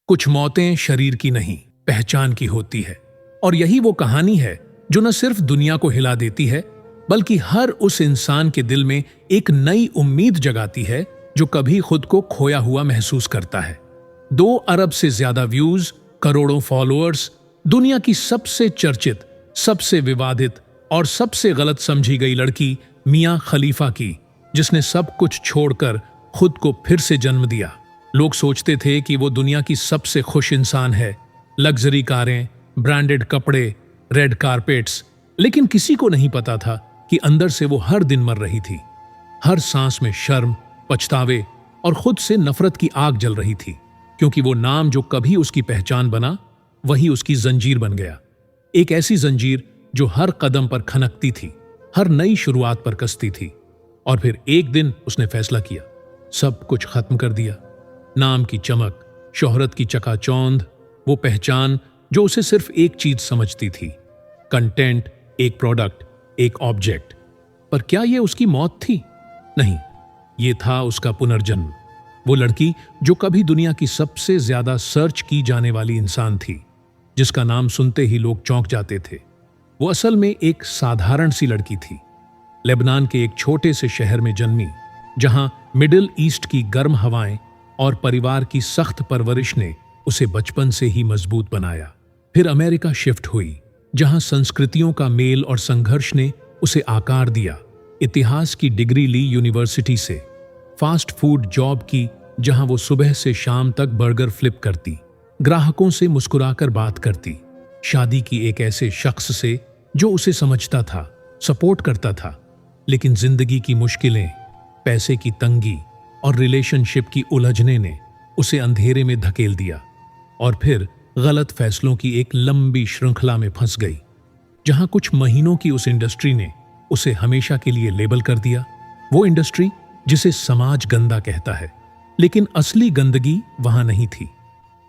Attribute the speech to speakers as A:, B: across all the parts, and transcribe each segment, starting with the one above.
A: कुछ मौतें शरीर की नहीं, पहचान की होती है। और यही वो कहानी है जो न सिर्फ दुनिया को हिला देती है, बल्कि हर उस इंसान के दिल में एक नई उम्मीद जगाती है जो कभी खुद को खोया हुआ महसूस करता है। 2 अरब से ज्यादा व्यूज, करोड़ों फॉलोअर्स, दुनिया की सबसे चर्चित, सबसे विवादित और सबसे गलत समझी गई लड़की मियां खलीफा की, जिसने सब कुछ छोड़कर खुद को फिर से जन्म दिया। लोग सोचते थे कि वो दुनिया की सबसे खुश इंसान है, लग्जरी कारें, ब्रांडेड कपड़े, रेड कारपेट्स, लेकिन किसी को नहीं पता था कि अंदर से वो हर दिन मर रही थी। हर सांस में शर्म, पछतावे और खुद से नफरत की आग जल रही थी, क्योंकि वो नाम जो कभी उसकी पहचान बना, वही उसकी जंजीर बन गया। एक ऐसी जंजीर जो हर कदम पर खनकती थी, हर नई शुरुआत पर कसती थी। और फिर एक दिन उसने फैसला किया, सब कुछ खत्म कर दिया। नाम की चमक, शोहरत की चकाचौंध, वो पहचान जो उसे सिर्फ एक चीज समझती थी, कंटेंट, एक प्रोडक्ट, एक ऑब्जेक्ट। पर क्या यह उसकी मौत थी? नहीं, ये था उसका पुनर्जन्म। वो लड़की जो कभी दुनिया की सबसे ज्यादा सर्च की जाने वाली इंसान थी, जिसका नाम सुनते ही लोग चौंक जाते थे, वो असल में एक साधारण सी लड़की थी। लेबनान के एक छोटे से शहर में जन्मी, जहां मिडिल ईस्ट की गर्म हवाएं और परिवार की सख्त परवरिश ने उसे बचपन से ही मजबूत बनाया। फिर अमेरिका शिफ्ट हुई, जहां संस्कृतियों का मेल और संघर्ष ने उसे आकार दिया। इतिहास की डिग्री ली यूनिवर्सिटी से, फास्ट फूड जॉब की जहां वो सुबह से शाम तक बर्गर फ्लिप करती, ग्राहकों से मुस्कुराकर बात करती, शादी की एक ऐसे शख्स से जो उसे समझता था, सपोर्ट करता था। लेकिन जिंदगी की मुश्किलें, पैसे की तंगी और रिलेशनशिप की उलझने ने उसे अंधेरे में धकेल दिया और फिर गलत फैसलों की एक लंबी श्रृंखला में फंस गई, जहां कुछ महीनों की उस इंडस्ट्री ने उसे हमेशा के लिए लेबल कर दिया। वो इंडस्ट्री जिसे समाज गंदा कहता है, लेकिन असली गंदगी वहां नहीं थी।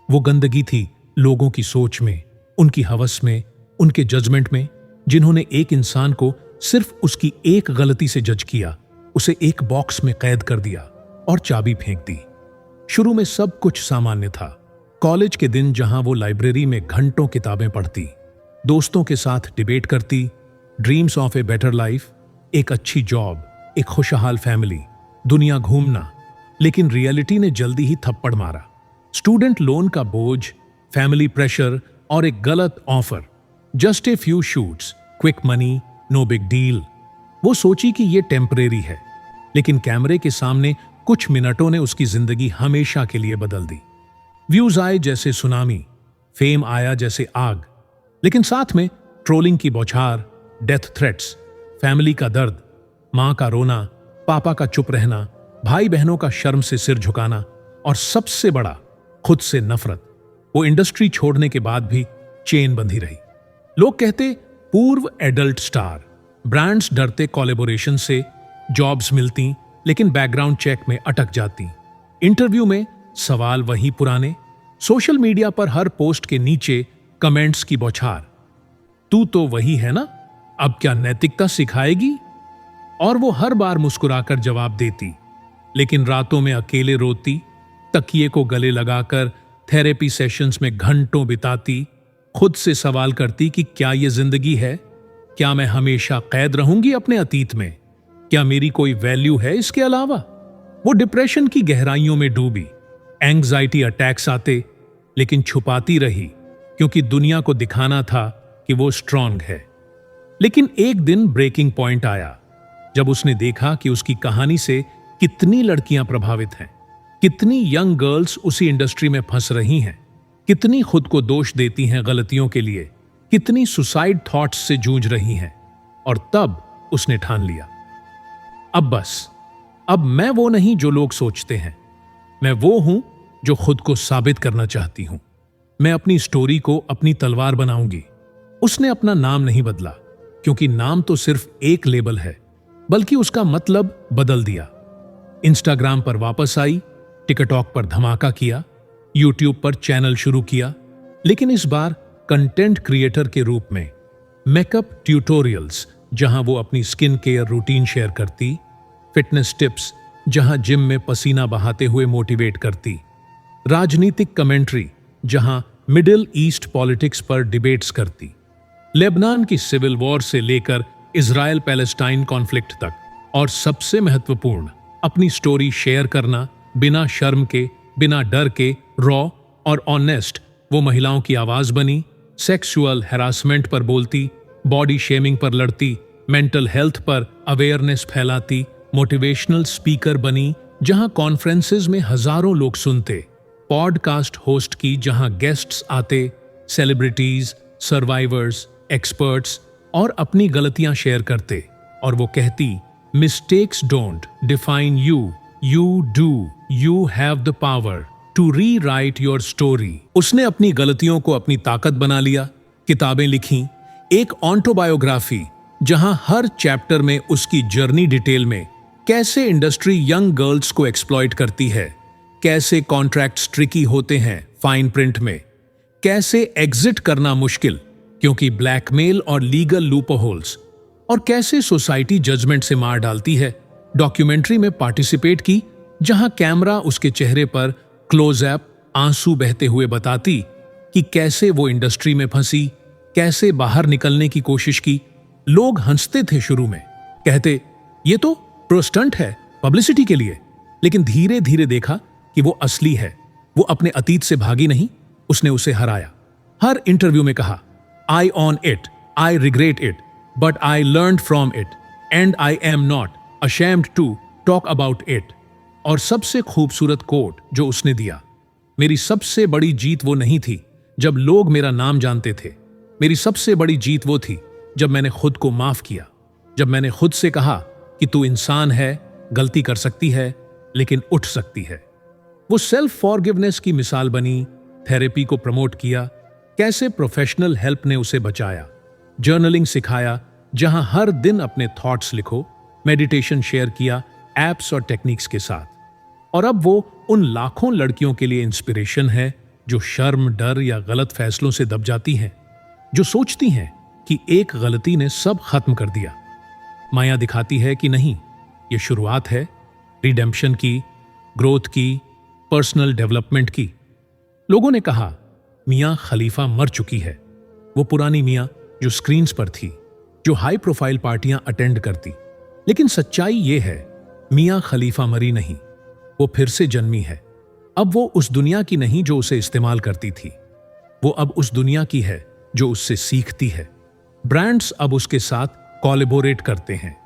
A: वो गंदगी थी लोगों की सोच में, उनकी हवस में, उनके जजमेंट में, जिन्होंने एक इंसान को सिर्फ उसकी एक गलती से जज किया, उसे एक बॉक्स में कैद कर दिया और चाबी फेंक दी। शुरू में सब कुछ सामान्य था। कॉलेज के दिन जहां वो लाइब्रेरी में घंटों किताबें पढ़ती, दोस्तों के साथ डिबेट करती, dreams of a better life, एक अच्छी जॉब, एक खुशहाल फैमिली, दुनिया घूमना। लेकिन रियलिटी ने जल्दी ही थप्पड़ मारा। स्टूडेंट लोन का बोझ, फैमिली प्रेशर और एक गलत offer. Just a few shoots, quick money, no big deal. वो सोची कि ये टेम्परेरी है, लेकिन कैमरे के सामने कुछ मिनटों ने उसकी जिंदगी हमेशा के लिए बदल दी। व्यूज आए जैसे सुनामी, फेम आया जैसे आग, लेकिन साथ में ट्रोलिंग की बौछार, डेथ थ्रेट्स, फैमिली का दर्द, मां का रोना, पापा का चुप रहना, भाई बहनों का शर्म से सिर झुकाना और सबसे बड़ा, खुद से नफरत। वो इंडस्ट्री छोड़ने के बाद भी चेन बंधी रही। लोग कहते पूर्व एडल्ट स्टार, ब्रांड्स डरते कोलैबोरेशन से, जॉब्स मिलती लेकिन बैकग्राउंड चेक में अटक जाती, इंटरव्यू में सवाल वही पुराने, सोशल मीडिया पर हर पोस्ट के नीचे कमेंट्स की बौछार, तू तो वही है ना, अब क्या नैतिकता सिखाएगी? और वो हर बार मुस्कुराकर जवाब देती, लेकिन रातों में अकेले रोती, तकिए को गले लगाकर थेरेपी सेशंस में घंटों बिताती, खुद से सवाल करती कि क्या ये जिंदगी है? क्या मैं हमेशा कैद रहूंगी अपने अतीत में? क्या मेरी कोई वैल्यू है इसके अलावा? वो डिप्रेशन की गहराइयों में डूबी, एंग्जाइटी अटैक्स आते, लेकिन छुपाती रही, क्योंकि दुनिया को दिखाना था कि वो स्ट्रांग है। लेकिन एक दिन ब्रेकिंग पॉइंट आया, जब उसने देखा कि उसकी कहानी से कितनी लड़कियां प्रभावित हैं, कितनी यंग गर्ल्स उसी इंडस्ट्री में फंस रही हैं, कितनी खुद को दोष देती हैं गलतियों के लिए, कितनी सुसाइड थॉट्स से जूझ रही हैं। और तब उसने ठान लिया, अब बस, अब मैं वो नहीं जो लोग सोचते हैं, मैं वो हूं जो खुद को साबित करना चाहती हूं। मैं अपनी स्टोरी को अपनी तलवार बनाऊंगी। उसने अपना नाम नहीं बदला, क्योंकि नाम तो सिर्फ एक लेबल है, बल्कि उसका मतलब बदल दिया। इंस्टाग्राम पर वापस आई, टिकटॉक पर धमाका किया, यूट्यूब पर चैनल शुरू किया, लेकिन इस बार कंटेंट क्रिएटर के रूप में। मेकअप ट्यूटोरियल्स, जहां वो अपनी स्किन केयर रूटीन शेयर करती, फिटनेस टिप्स, जहां जिम में पसीना बहाते हुए मोटिवेट करती, राजनीतिक कमेंट्री, जहां मिडिल ईस्ट पॉलिटिक्स पर डिबेट्स करती, लेबनान की सिविल वॉर से लेकर इजराइल पैलेस्टाइन कॉन्फ्लिक्ट तक, और सबसे महत्वपूर्ण, अपनी स्टोरी शेयर करना बिना शर्म के, बिना डर के, रॉ और ऑनेस्ट। वो महिलाओं की आवाज बनी, सेक्सुअल हैरासमेंट पर बोलती, बॉडी शेमिंग पर लड़ती, मेंटल हेल्थ पर अवेयरनेस फैलाती, मोटिवेशनल स्पीकर बनी जहां कॉन्फ्रेंसेस में हजारों लोग सुनते, पॉडकास्ट होस्ट की जहां गेस्ट्स आते, सेलिब्रिटीज, सर्वाइवर्स, एक्सपर्ट्स, और अपनी गलतियां शेयर करते, और वो कहती, mistakes don't define you, you do, you have the power to rewrite your story. उसने अपनी गलतियों को अपनी ताकत बना लिया, किताबें लिखी, एक ऑटोबायोग्राफी जहां हर चैप्टर में उसकी जर्नी डिटेल में, कैसे इंडस्ट्री यंग गर्ल्स को एक्सप्लॉइट करती है, कैसे कॉन्ट्रैक्ट्स ट्रिकी होते हैं फाइन प्रिंट में, कैसे एग्जिट करना मुश्किल क्योंकि ब्लैकमेल और लीगल लूपहोल्स, और कैसे सोसाइटी जजमेंट से मार डालती है। डॉक्यूमेंट्री में पार्टिसिपेट की जहां कैमरा उसके चेहरे पर क्लोजअप आंसू बहते हुए बताती कि कैसे वो इंडस्ट्री में फंसी, कैसे बाहर निकलने की कोशिश की। लोग हंसते थे शुरू में, कहते ये तो प्रो स्टंट है पब्लिसिटी के लिए, लेकिन धीरे धीरे देखा कि वो असली है। वो अपने अतीत से भागी नहीं, उसने उसे हराया। हर इंटरव्यू में कहा, I own it, I regret it, but I learned from it and I am not ashamed to talk about it. और सबसे खूबसूरत कोट जो उसने दिया, मेरी सबसे बड़ी जीत वो नहीं थी जब लोग मेरा नाम जानते थे, मेरी सबसे बड़ी जीत वो थी जब मैंने खुद को माफ किया, जब मैंने खुद से कहा कि तू इंसान है, गलती कर सकती है, लेकिन उठ सकती है। वो सेल्फ फॉरगिवनेस की मिसाल बनी, थेरेपी को प्रमोट किया, कैसे प्रोफेशनल हेल्प ने उसे बचाया, जर्नलिंग सिखाया जहां हर दिन अपने थॉट्स लिखो, मेडिटेशन शेयर किया एप्स और टेक्निक्स के साथ। और अब वो उन लाखों लड़कियों के लिए इंस्पिरेशन है जो शर्म, डर या गलत फैसलों से दब जाती हैं, जो सोचती हैं कि एक गलती ने सब खत्म कर दिया। माया दिखाती है कि नहीं, ये शुरुआत है रिडेम्पशन की, ग्रोथ की, पर्सनल डेवलपमेंट की। लोगों ने कहा मियां खलीफा मर चुकी है, वो पुरानी मियां जो स्क्रीन्स पर थी, जो हाई प्रोफाइल पार्टियां अटेंड करती। लेकिन सच्चाई ये है, मियां खलीफा मरी नहीं, वो फिर से जन्मी है। अब वो उस दुनिया की नहीं जो उसे इस्तेमाल करती थी, वो अब उस दुनिया की है जो उससे सीखती है। ब्रांड्स अब उसके साथ कोलैबोरेट करते हैं,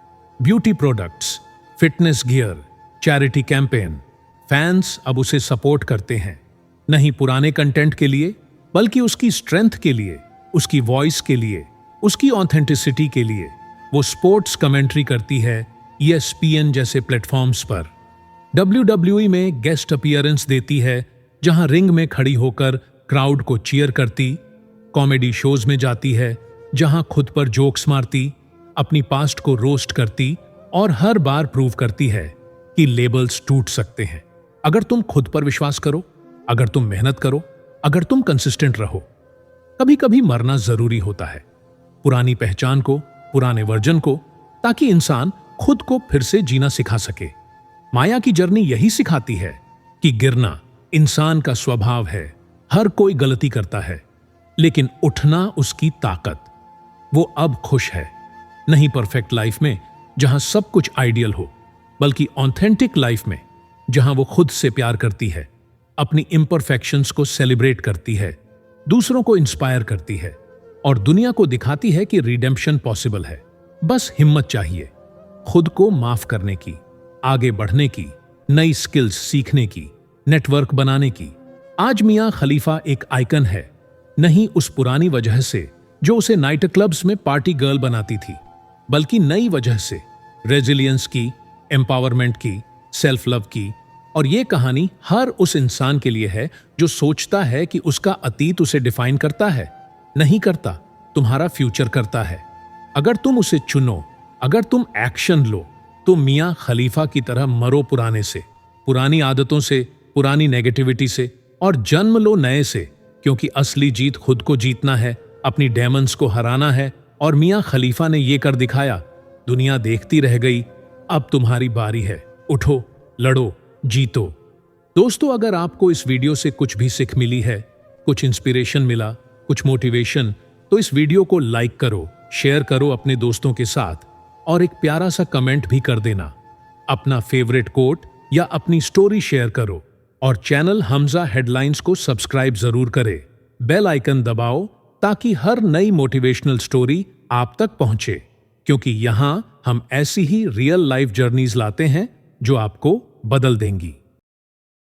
A: beauty products, fitness gear, charity campaign. Fans अब उसे सपोर्ट करते हैं, नहीं पुराने कंटेंट के लिए, बल्कि उसकी स्ट्रेंथ के लिए, उसकी वॉइस के लिए, उसकी ऑथेंटिसिटी के लिए। वो स्पोर्ट्स कमेंट्री करती है ESPN जैसे प्लेटफॉर्म्स पर, WWE में गेस्ट अपीयरेंस देती है जहां रिंग में खड़ी होकर क्राउड को चीयर करती, कॉमेडी शोज में जाती है जहां खुद पर जोक्स मारती, अपनी पास्ट को रोस्ट करती, और हर बार प्रूव करती है कि लेबल्स टूट सकते हैं अगर तुम खुद पर विश्वास करो, अगर तुम मेहनत करो, अगर तुम कंसिस्टेंट रहो। कभी कभी मरना जरूरी होता है, पुरानी पहचान को, पुराने वर्जन को, ताकि इंसान खुद को फिर से जीना सिखा सके। माया की जर्नी यही सिखाती है कि गिरना इंसान का स्वभाव है, हर कोई गलती करता है, लेकिन उठना उसकी ताकत। वो अब खुश है, नहीं परफेक्ट लाइफ में जहां सब कुछ आइडियल हो, बल्कि ऑथेंटिक लाइफ में जहां वो खुद से प्यार करती है, अपनी इम्परफेक्शंस को सेलिब्रेट करती है, दूसरों को इंस्पायर करती है, और दुनिया को दिखाती है कि रिडेम्पशन पॉसिबल है। बस हिम्मत चाहिए, खुद को माफ करने की, आगे बढ़ने की, नई स्किल्स सीखने की, नेटवर्क बनाने की। आज मियां खलीफा एक आइकन है, नहीं उस पुरानी वजह से जो उसे नाइट क्लब्स में पार्टी गर्ल बनाती थी, बल्कि नई वजह से, रेजिलियंस की, एम्पावरमेंट की, सेल्फ लव की। और ये कहानी हर उस इंसान के लिए है जो सोचता है कि उसका अतीत उसे डिफाइन करता है। नहीं करता, तुम्हारा फ्यूचर करता है। अगर तुम उसे चुनो, अगर तुम एक्शन लो, तो मियां खलीफा की तरह मरो पुराने से, पुरानी आदतों से, पुरानी नेगेटिविटी से, और जन्म लो नए से, क्योंकि असली जीत खुद को जीतना है, अपनी डेमंस को हराना है। और मियां खलीफा ने ये कर दिखाया। दुनिया देखती रह गई, अब तुम्हारी बारी है, उठो, लड़ो, जीतो। दोस्तों, अगर आपको इस वीडियो से कुछ भी सीख मिली है कुछ इंस्पिरेशन मिला, कुछ मोटिवेशन, तो इस वीडियो को लाइक करो, शेयर करो अपने दोस्तों के साथ और एक प्यारा सा कमेंट भी कर देना। अपना फेवरेट कोट या अपनी स्टोरी शेयर करो और चैनल हमजा हेडलाइंस को सब्सक्राइब जरूर करें। बेल आइकन दबाओ ताकि हर नई मोटिवेशनल स्टोरी आप तक पहुंचे, क्योंकि यहां हम ऐसी ही रियल लाइफ जर्नीज लाते हैं जो आपको बदल देंगी।